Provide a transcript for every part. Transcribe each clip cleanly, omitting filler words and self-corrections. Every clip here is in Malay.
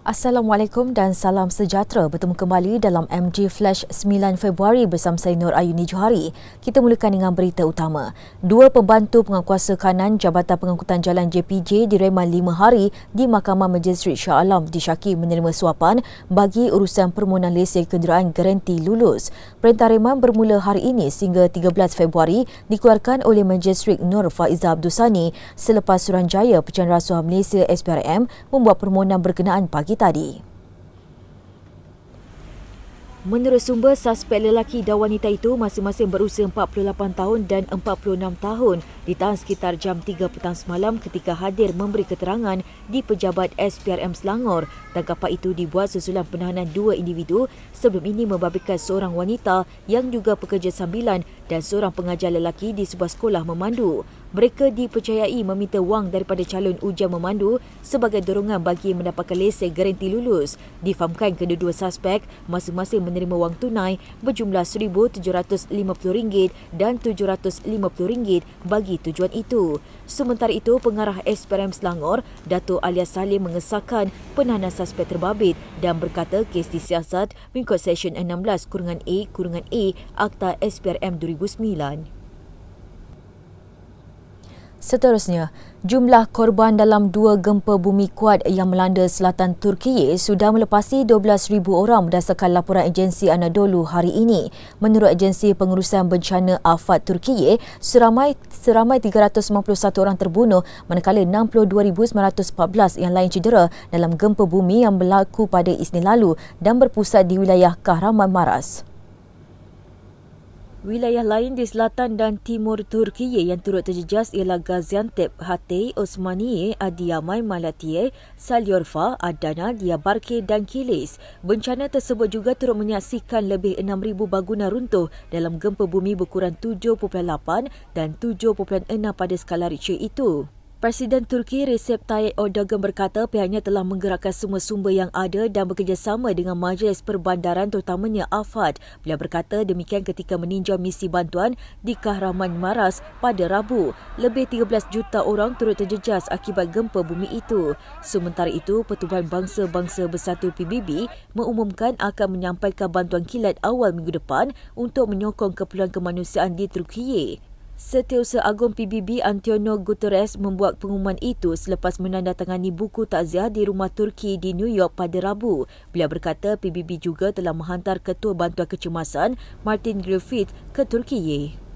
Assalamualaikum dan salam sejahtera. Bertemu kembali dalam MG Flash 9 Februari bersama saya Nur Ayuni Johari. Kita mulakan dengan berita utama. Dua pembantu penguatkuasa kanan Jabatan Pengangkutan Jalan JPJ direman 5 hari di Mahkamah Magistrate Shah Alam disyaki menerima suapan bagi urusan permohonan lesen kenderaan garanti lulus. Perintah reman bermula hari ini sehingga 13 Februari dikeluarkan oleh Magistrate Nur Faizah Abdul Sani selepas Suruhanjaya Pecahan Rasuah Malaysia SPRM membuat permohonan berkenaan pagi tadi. Menurut sumber, suspek lelaki dan wanita itu masing-masing berusia 48 tahun dan 46 tahun ditahan sekitar jam 3 petang semalam ketika hadir memberi keterangan di Pejabat SPRM Selangor. Tangkapan itu dibuat susulan penahanan dua individu sebelum ini membabitkan seorang wanita yang juga pekerja sambilan dan seorang pengajar lelaki di sebuah sekolah memandu. Mereka dipercayai meminta wang daripada calon ujian memandu sebagai dorongan bagi mendapatkan lesen garanti lulus. Difahamkan kedua-dua suspek masing-masing menerima wang tunai berjumlah RM1,750 dan RM750 bagi tujuan itu. Sementara itu, Pengarah SPRM Selangor, Dato' Alias Salim mengesahkan penahanan suspek terbabit dan berkata kes disiasat mengikut Seksyen 16-A Akta SPRM 2009. Seterusnya, jumlah korban dalam dua gempa bumi kuat yang melanda selatan Turkiye sudah melepasi 12,000 orang berdasarkan laporan agensi Anadolu hari ini. Menurut agensi pengurusan bencana Afat Turkiye, seramai 391 orang terbunuh manakala 62,914 yang lain cedera dalam gempa bumi yang berlaku pada Isnin lalu dan berpusat di wilayah Kahramanmaras. Wilayah lain di selatan dan timur Turkiye yang turut terjejas ialah Gaziantep, Hatay, Osmaniye, Adıyaman, Malatya, Şanlıurfa, Adana, Diyarbakır dan Kilis. Bencana tersebut juga turut menyaksikan lebih 6,000 bangunan runtuh dalam gempa bumi berukuran 7.8 dan 7.6 pada skala Richter itu. Presiden Turki Recep Tayyip Erdogan berkata pihaknya telah menggerakkan semua sumber yang ada dan bekerjasama dengan Majlis Perbandaran terutamanya AFAD. Beliau berkata demikian ketika meninjau misi bantuan di Kahramanmaras pada Rabu. Lebih 13 juta orang turut terjejas akibat gempa bumi itu. Sementara itu, Pertubuhan Bangsa-Bangsa Bersatu PBB mengumumkan akan menyampaikan bantuan kilat awal minggu depan untuk menyokong keperluan kemanusiaan di Turkiye. Setiausaha Agung PBB Antonio Guterres membuat pengumuman itu selepas menandatangani buku takziah di Rumah Turki di New York pada Rabu. Beliau berkata PBB juga telah menghantar Ketua Bantuan Kecemasan Martin Griffiths ke Turkiye.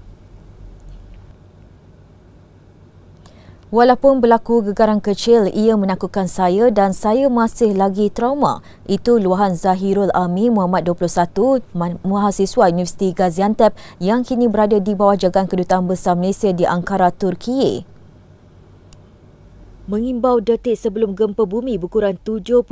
Walaupun berlaku gegaran kecil, ia menakutkan saya dan saya masih lagi trauma. Itu luahan Zahirul Ami Muhammad 21, mahasiswa Universiti Gaziantep yang kini berada di bawah jagaan Kedutaan Besar Malaysia di Ankara, Turkiye. Mengimbau detik sebelum gempa bumi berukuran 7.8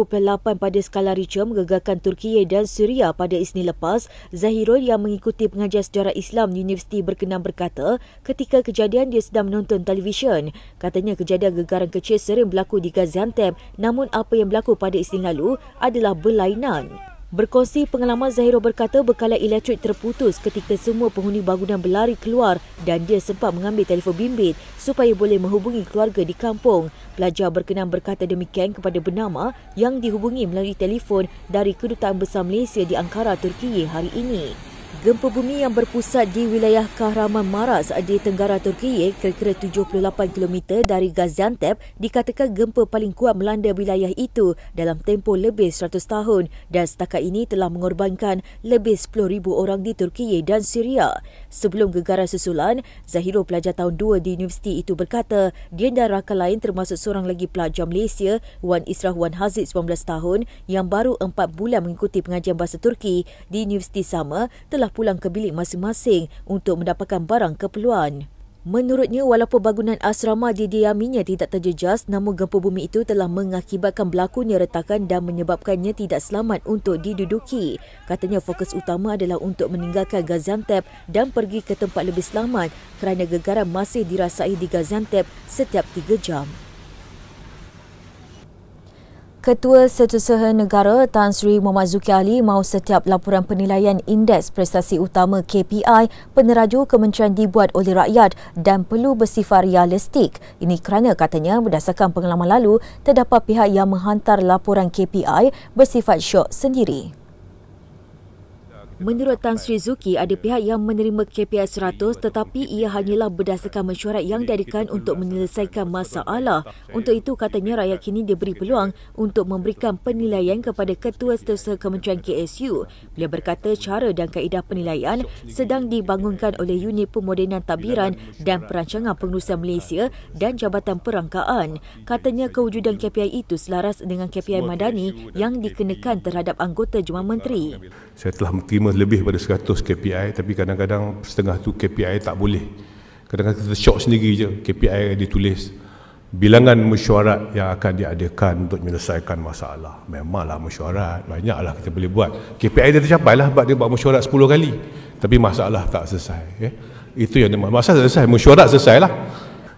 pada skala Richter menggegarkan Turkiye dan Syria pada Isnin lepas, Zahirul yang mengikuti pengajian sejarah Islam di universiti berkenan berkata ketika kejadian dia sedang menonton televisyen. Katanya kejadian gegaran kecil sering berlaku di Gaziantep, namun apa yang berlaku pada Isnin lalu adalah berlainan. Berkongsi pengalaman, Zahirul berkata bekalan elektrik terputus ketika semua penghuni bangunan berlari keluar dan dia sempat mengambil telefon bimbit supaya boleh menghubungi keluarga di kampung. Pelajar berkenan berkata demikian kepada bernama yang dihubungi melalui telefon dari Kedutaan Besar Malaysia di Ankara, Turkiye hari ini. Gempa bumi yang berpusat di wilayah Kahramanmaras di tenggara Turkiye kira-kira 78 km dari Gaziantep dikatakan gempa paling kuat melanda wilayah itu dalam tempoh lebih 100 tahun dan setakat ini telah mengorbankan lebih 10,000 orang di Turkiye dan Syria. Sebelum gegaran susulan, Zahirul pelajar tahun 2 di universiti itu berkata dia dan rakan lain termasuk seorang lagi pelajar Malaysia, Wan Israh Wan Hazid 19 tahun yang baru 4 bulan mengikuti pengajian bahasa Turki di universiti sama telah pulang ke bilik masing-masing untuk mendapatkan barang keperluan. Menurutnya, walaupun bangunan asrama didiaminya tidak terjejas, namun gempa bumi itu telah mengakibatkan berlakunya retakan dan menyebabkannya tidak selamat untuk diduduki. Katanya fokus utama adalah untuk meninggalkan Gaziantep dan pergi ke tempat lebih selamat kerana gegaran masih dirasai di Gaziantep setiap 3 jam. Ketua Setiausaha Negara Tan Sri Mohamad Zulkifli Ali mahu setiap laporan penilaian Indeks Prestasi Utama KPI peneraju kementerian dibuat oleh rakyat dan perlu bersifat realistik. Ini kerana katanya berdasarkan pengalaman lalu terdapat pihak yang menghantar laporan KPI bersifat syok sendiri. Menurut Tan Sri Zulkifli, ada pihak yang menerima KPI 100 tetapi ia hanyalah berdasarkan mesyuarat yang diadakan untuk menyelesaikan masalah. Untuk itu, katanya rakyat kini diberi peluang untuk memberikan penilaian kepada Ketua Setiausaha Kementerian KSU. Beliau berkata cara dan kaedah penilaian sedang dibangunkan oleh Unit Pemodenan Tadbiran dan Perancangan Pengurusan Malaysia dan Jabatan Perangkaan. Katanya kewujudan KPI itu selaras dengan KPI Madani yang dikenakan terhadap anggota Jemaah Menteri. Saya telah menerima lebih pada 100 KPI, tapi kadang-kadang setengah tu KPI tak boleh. Kadang-kadang kita syok sendiri je. KPI ditulis bilangan mesyuarat yang akan diadakan untuk menyelesaikan masalah. Memanglah mesyuarat, banyaklah kita boleh buat. KPI dia tercapai lah sebab dia buat mesyuarat 10 kali. Tapi masalah tak selesai. Itu yang masalah selesai, mesyuarat selesai lah.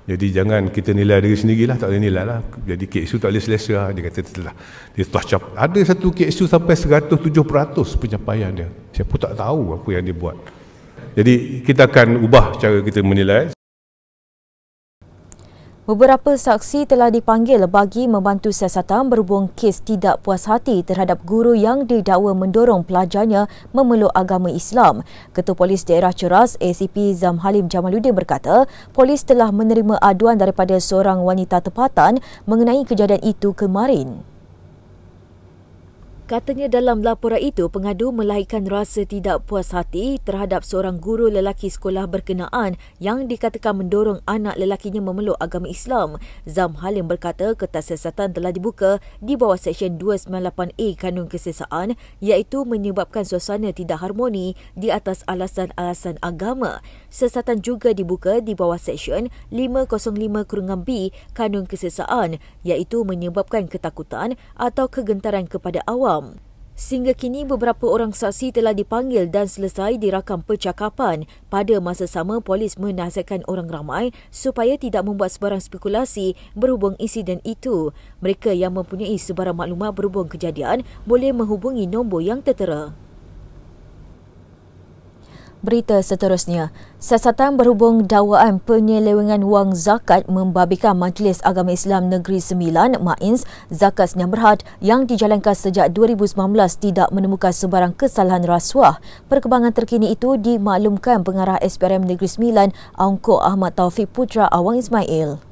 Jadi jangan kita nilai diri sendirilah, tak boleh nilai lah. Jadi KSU tak boleh selesa. Dia kata dia telah capai. Ada satu KSU sampai 107% pencapaian dia. Saya pun tak tahu apa yang dia buat. Jadi kita akan ubah cara kita menilai. Beberapa saksi telah dipanggil bagi membantu siasatan berhubung kes tidak puas hati terhadap guru yang didakwa mendorong pelajarnya memeluk agama Islam. Ketua Polis Daerah Ceras ACP Zam Halim Jamaluddin berkata, polis telah menerima aduan daripada seorang wanita tempatan mengenai kejadian itu kemarin. Katanya dalam laporan itu, pengadu melahirkan rasa tidak puas hati terhadap seorang guru lelaki sekolah berkenaan yang dikatakan mendorong anak lelakinya memeluk agama Islam. Zam Halim berkata kertas siasatan telah dibuka di bawah Seksyen 298A Kanun Kesiasaan iaitu menyebabkan suasana tidak harmoni di atas alasan-alasan agama. Siasatan juga dibuka di bawah Seksyen 505-B Kanun Kesiasaan iaitu menyebabkan ketakutan atau kegentaran kepada awam. Sehingga kini beberapa orang saksi telah dipanggil dan selesai dirakam percakapan. Pada masa sama, polis menasihatkan orang ramai supaya tidak membuat sebarang spekulasi berhubung insiden itu. Mereka yang mempunyai sebarang maklumat berhubung kejadian boleh menghubungi nombor yang tertera. Berita seterusnya, siasatan berhubung dakwaan penyelewengan wang zakat membabitkan Majlis Agama Islam Negeri Sembilan (MAINS) Zakat Sdn Bhd yang dijalankan sejak 2019 tidak menemukan sebarang kesalahan rasuah. Perkembangan terkini itu dimaklumkan Pengarah SPRM Negeri Sembilan Aungkok Ahmad Taufik Putra Awang Ismail.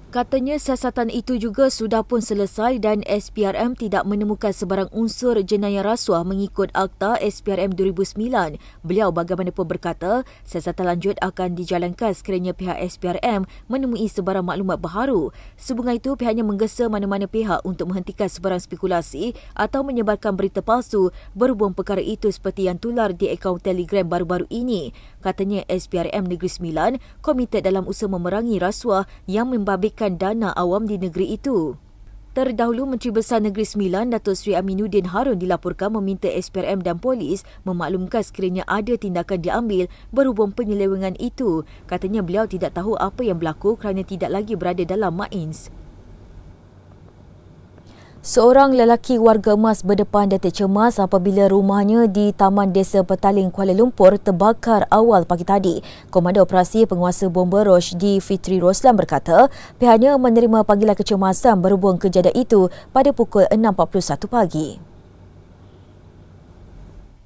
Katanya siasatan itu juga sudah pun selesai dan SPRM tidak menemukan sebarang unsur jenayah rasuah mengikut Akta SPRM 2009. Beliau bagaimanapun berkata, siasatan lanjut akan dijalankan sekiranya pihak SPRM menemui sebarang maklumat baharu. Sehubungan itu, pihaknya menggesa mana-mana pihak untuk menghentikan sebarang spekulasi atau menyebarkan berita palsu berhubung perkara itu seperti yang tular di akaun Telegram baru-baru ini. Katanya SPRM Negeri Sembilan komited dalam usaha memerangi rasuah yang membabitkan dana awam di negeri itu. Terdahulu, Menteri Besar Negeri Sembilan Datuk Seri Aminuddin Harun dilaporkan meminta SPRM dan polis memaklumkan sekiranya ada tindakan diambil berhubung penyelewengan itu. Katanya beliau tidak tahu apa yang berlaku kerana tidak lagi berada dalam MAINS. Seorang lelaki warga emas berdepan detik cemas apabila rumahnya di Taman Desa Petaling, Kuala Lumpur terbakar awal pagi tadi. Komandan Operasi Penguasa Bomba Roshdi Fitri Roslan berkata pihaknya menerima panggilan kecemasan berhubung kejadian itu pada pukul 6.41 pagi.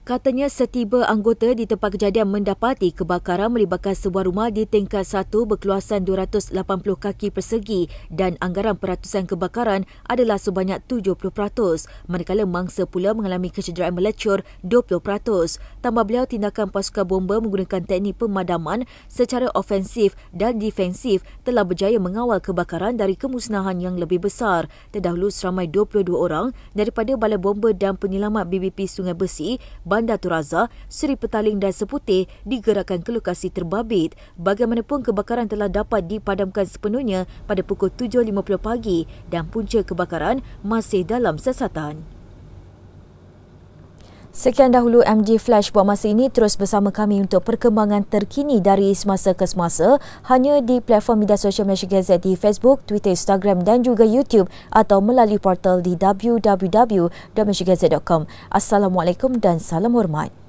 Katanya setiba anggota di tempat kejadian mendapati kebakaran melibatkan sebuah rumah di tingkat 1 berkeluasan 280 kaki persegi dan anggaran peratusan kebakaran adalah sebanyak 70%, manakala mangsa pula mengalami kecederaan melecur 20%. Tambah beliau, tindakan pasukan bomba menggunakan teknik pemadaman secara ofensif dan defensif telah berjaya mengawal kebakaran dari kemusnahan yang lebih besar. Terdahulu seramai 22 orang daripada Balai Bomba dan Penyelamat BBP Sungai Besi, Bandar Turaza, Seri Petaling dan Seputih digerakkan ke lokasi terbabit. Bagaimanapun, kebakaran telah dapat dipadamkan sepenuhnya pada pukul 7.50 pagi dan punca kebakaran masih dalam siasatan. Sekian dahulu MG Flash buat masa ini. Terus bersama kami untuk perkembangan terkini dari semasa ke semasa hanya di platform media sosial Malaysia Gazette di Facebook, Twitter, Instagram dan juga YouTube atau melalui portal di www.malaysiagazette.com. Assalamualaikum dan salam hormat.